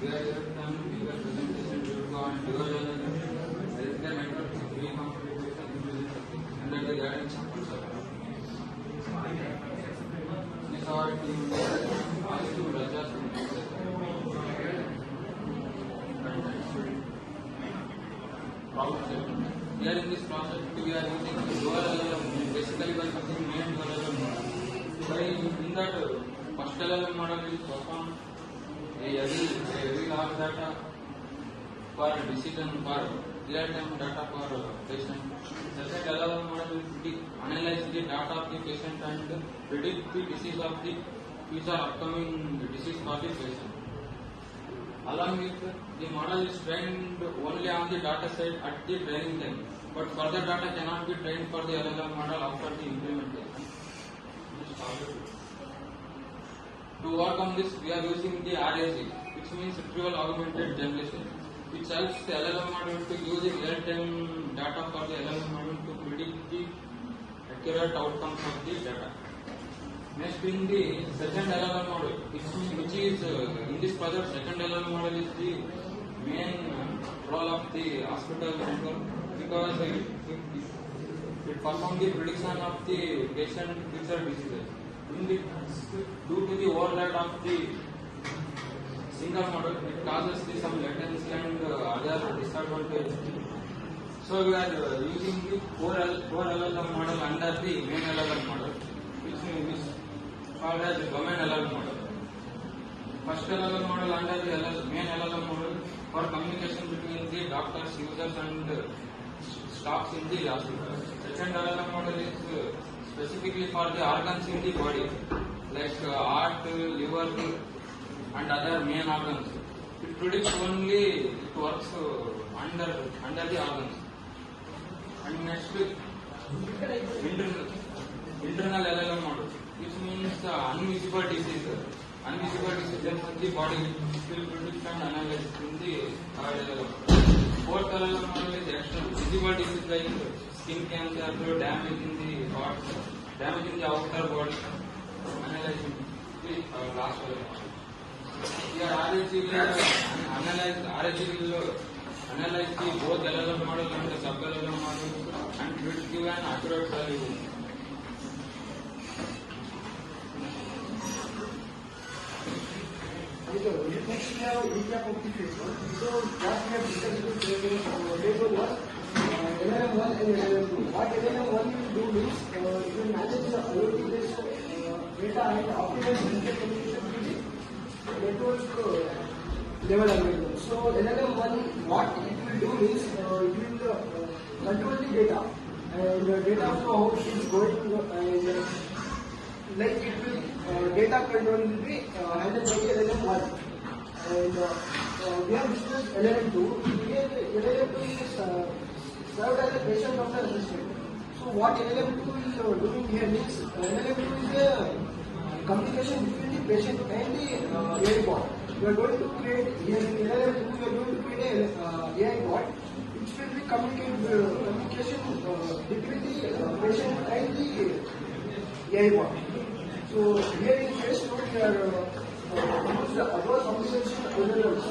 We are here to give a presentation due to our healthcare network free competition under the guidance of Consultant. This our team asked to adjust here in this process we are using dual LLM basically by using main dual LLM. By in that first LLM model is performed a very large data for decision for real-time data for patient. Second LLM model will analyze the data of the patient and predict the disease of the future upcoming disease for the patient. Along with the model is trained only on the data set at the training time, but further data cannot be trained for the LLM model after the implementation. To overcome this, we are using the RAG, which means Retrieval Augmented Generation, which helps the LLM model to use the real-time data for the LLM model to predict the accurate outcomes of the data. Next, in the second LLM model, which is in this project, second LLM model is the main role of the hospital network because it performs the prediction of the patient future diseases. Due to the overlap of the single model, it causes some latency and other disadvantages. So we are using the core LLM model under the main LLM model, which is called as the domain LLM model. First LLM model under the main LLM model for communication between the doctors, users and staffs in the hospital. Second LLM model is specifically for the organs in the body, like heart, liver, and other main organs. It predicts only, it works under the organs. And next, internal LLM model, which means invisible disease. Invisible disease in the body will predict and analyze in the LLM. Fourth LLM model is external. Visible disease like skin cancer, damage in the heart, damage in the outer body, analyzing the last LLM. Here RAG will analyze the both LLM model and the sub LLM model and will give an accurate value. Next we have a recap of the phase 1. So what we have discussed in phase 1 was LLM 1 and LLM 2. What LLM 1 will do is it will manage the IoT based data and optimize intercommunication with the network level algorithm. So LLM 1 what it will do is it will control the data and data flow how it is going and like it will data control will be handled by the LLM 1 and we have discussed LLM 2. Here LLM 2 is served as a patient doctor assistant. So what LLM 2 is doing here means LLM 2 is a communication between the patient and the AI bot. We are going to create here in LLM 2 we are going to create a AI bot which will be communication between the patient and the AI bot. So here in phase 2 we are use the advanced optimization algorithms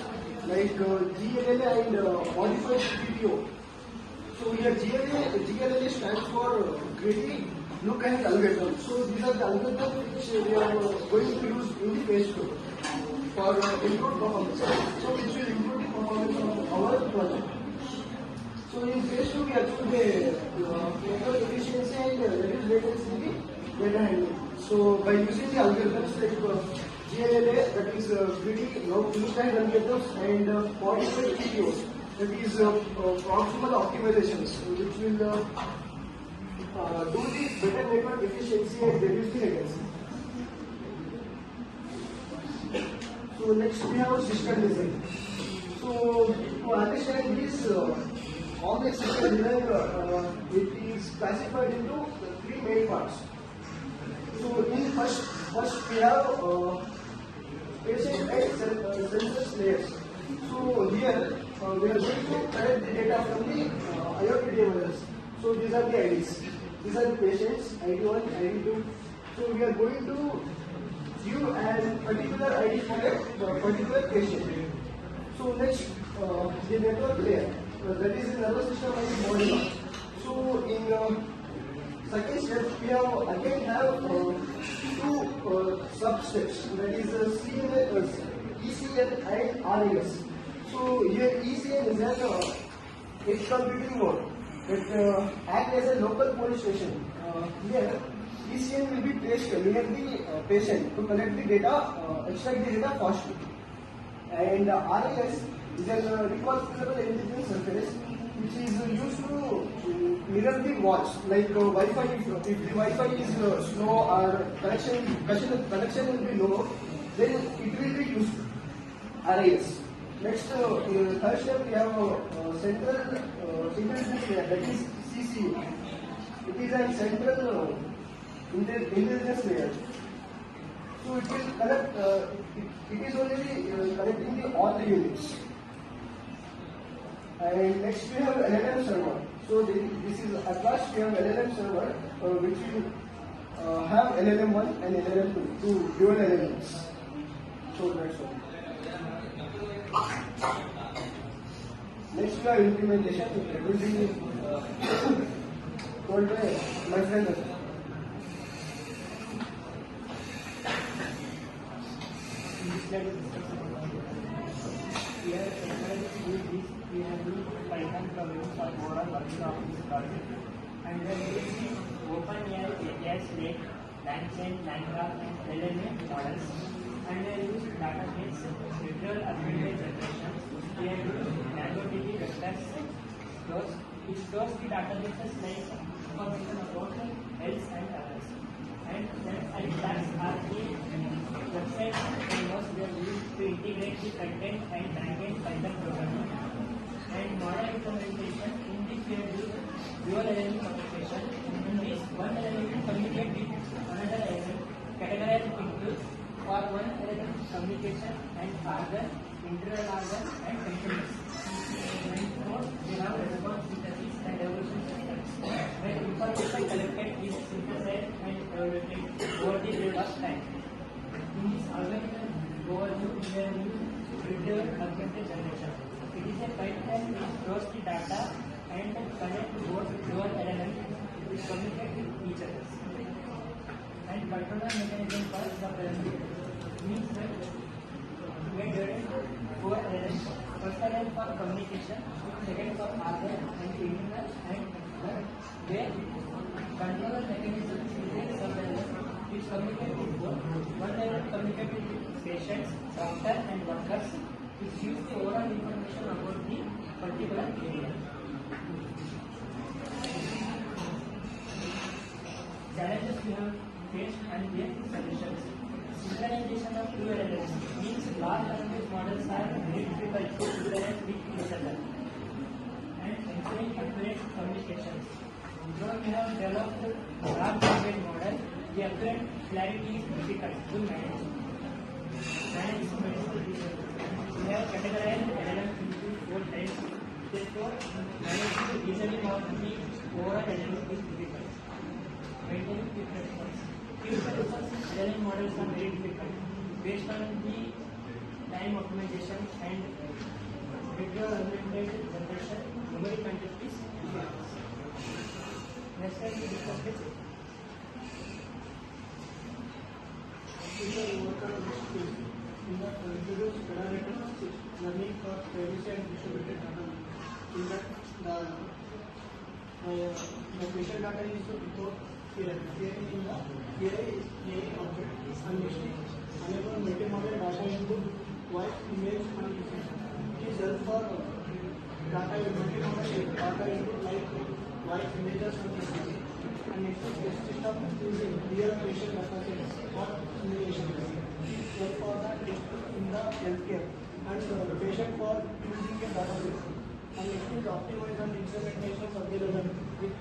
like GLLA and modified PPO. So here GLLA stands for greedy look ahead algorithm. So these are the algorithms which we are going to use in the phase 2 for improved performance. So which will improve the performance of our project. So in phase 2 we achieve the network efficiency and reduce latency in the data handling. So by using the algorithms like GLLA, that is greedy look ahead algorithms, and modified PPOs, that is proximal optimizations, which will do the better network efficiency and reduce the latency. So next we have system design. So to understand this complex system design, it is classified into 3 main parts. So in first we have patient and census layers. So here we are going to collect the data from the IoT devices. So these are the IDs. These are the patients, ID1, ID2. So we are going to give a particular ID for a particular patient. next, the network layer, that is the nervous system and the body. So in second step, we have two substeps, that is ECN and RAS. So here ECN is an edge computing node that act as a local police station. Here ECN will be placed near the patient to collect the data, extract the data fastly. And RAS is a reconfigurable intelligence surface which is used to mirror the watch, like Wi-Fi. If the Wi-Fi is slow or connection will be low, then it will be used RAS. Next, third step, we have central intelligence layer, that is CCU. It is a central intelligence layer. So it will connect. It is only connecting all the units. And next we have LLM server. So this is at last we have LLM server, which will have LLM1 and LLM2, two dual LLMs. So that's all. Next we have implementation. It will be told by my friend. We have used Python programming for overall working of this project, and we are using OpenAI API Lake, LangChain, LangGraph, and LLM models, and we are using database, visual augmented generation. We have used MongoDB vectors stores, which stores the databases like information about health and others. And then class are the websites and frameworks we are used to integrate the content and backend Python programming. And model implementation, in this we have used dual LLM communication. In this, one LLM communicate with another LLM categorized into for one LLM communication and further internal order and continuous. And fourth, we have response synthesis and evolution systems, where information collected is synthesized and evaluated over the period of time. In this algorithm overview, we have used visual augmented generation. It is a pipeline which stores the data and connects both dual LLM which communicate with each other. And controller mechanism for the pyramid means that we are doing four LLMs. First LLM for communication, second for order and criminal, and third where controller mechanism is a sub-LLM which communicate with both. One LLM communicate with patients, doctor and workers, which gives the overall information about the particular area. Challenges we have faced and their solutions. Synchronization of two LLMs means large language models are very difficult to synchronize with each other and ensuring accurate communications. Though we have developed a large language model, the accurate clarity is difficult to manage. Manage multiple reasons. We have categorized LLM into four types. Therefore, managing the reasoning of the overall LLM is difficult. Maintaining quick response. Quick response LLM models are very difficult based on the time optimization and visual augmented generation. Memory content is difficult. Next time we discuss this. In the introduce parameters learning for privacy and distributed data. In that the patient data is without hearing in the hearing is AI object and next enable multimodal data input, voice, image and video. It is help for data multimodal data input like voice, images and video. And next is system using real patient data sets for simulation. For that in the healthcare and patient for using a database. And next is optimize and implementation of the LLM with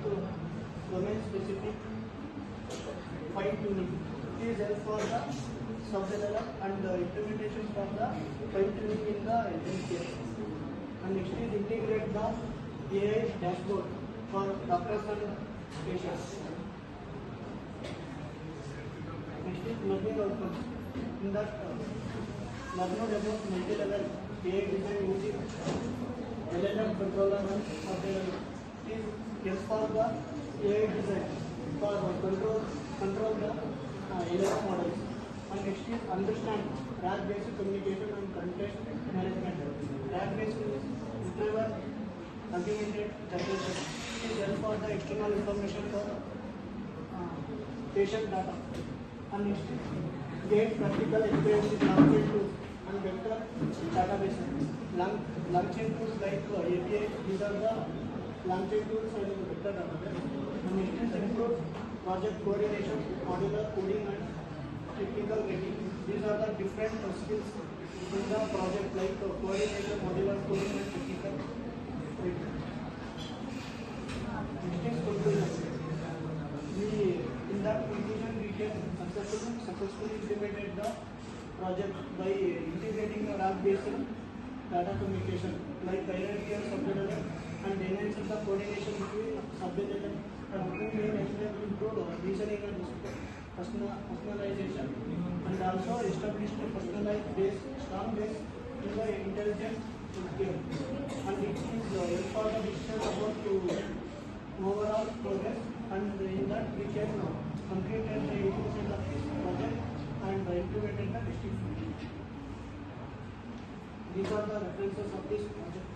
domain specific fine tuning. It is help for the sub-LLM and the implementation for the fine tuning in the healthcare. And next is integrate the AI dashboard for doctors and patients. Next is learning outcomes. In that, Magno develops multi-level AI design using LLM controller and available. It is just for the AI design for control the LLM models. And next is understand RAG-based communication and context management. RAG-based is retrieval augmented generation. It is just for the external information for patient data. And next is gain practical experience with long-chain tools and vector databases. Long-chain tools like API, these are the long-chain tools and vector database. And next is improve project coordination, modular coding and technical rating. These are the different skills in the project like coordination, modular coding and technical rating. Next is conclusion. In that conclusion, we can successfully implemented the project by integrating the RAG-based data communication like hierarchy and subdata and enhancing the coordination between subdata and improved reasoning and personalization and also established a personalized base, strong base in the intelligent healthcare. And it is for the decision about to overall progress, and in that we can complete the 80% of this project and implemented the district. These are the references of this project.